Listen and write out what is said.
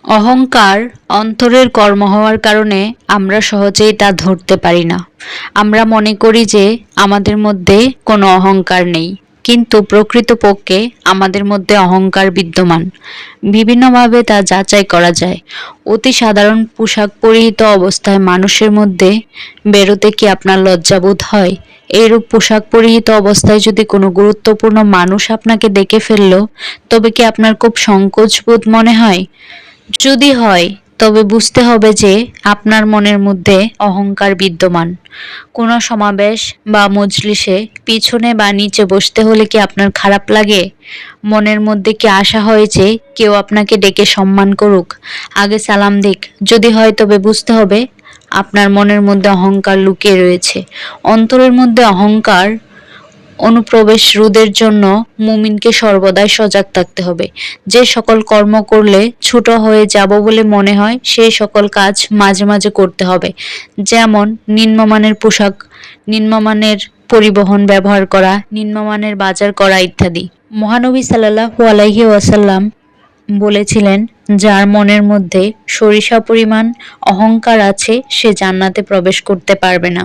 অহংকার অন্তরের কর্ম হওয়ার কারণে আমরা সহজেই তা ধরতে পারি না। আমরা মনে করি যে আমাদের মধ্যে কোনো অহংকার নেই, কিন্তু প্রকৃতপক্ষে আমাদের মধ্যে অহংকার বিদ্যমান। বিভিন্নভাবে তা যাচাই করা যায়। অতি সাধারণ পোশাক পরিহিত অবস্থায় মানুষের মধ্যে বেরোতে কি আপনার লজ্জাবোধ হয়? এইরূপ পোশাক পরিহিত অবস্থায় যদি কোনো গুরুত্বপূর্ণ মানুষ আপনাকে দেখে ফেলল, তবে কি আপনার খুব সংকোচ বোধ মনে হয়? যদি হয়, তবে বুঝতে হবে যে আপনার মনের মধ্যে অহংকার বিদ্যমান। কোনো সমাবেশ বা মজলিসে পিছনে বা নিচে বসতে হলে কি আপনার খারাপ লাগে? মনের মধ্যে কি আশা হয় যে কেউ আপনাকে ডেকে সম্মান করুক, আগে সালাম দিক? যদি হয়, তবে বুঝতে হবে আপনার মনের মধ্যে অহংকার লুকিয়ে রয়েছে। অন্তরের মধ্যে অহংকার অনুপ্রবেশ রোধের জন্য মুমিনকে সর্বদাই সজাগ থাকতে হবে। যে সকল কর্ম করলে ছোট হয়ে যাব বলে মনে হয়, সেই সকল কাজ মাঝে মাঝে করতে হবে। যেমন নিম্নমানের পোশাক, নিম্নমানের পরিবহন ব্যবহার করা, নিম্নমানের বাজার করা ইত্যাদি। মহানবী সাল্লাল্লাহু আলাইহি ওয়াসাল্লাম বলেছিলেন, যার মনের মধ্যে সরিষা পরিমাণ অহংকার আছে সে জান্নাতে প্রবেশ করতে পারবে না।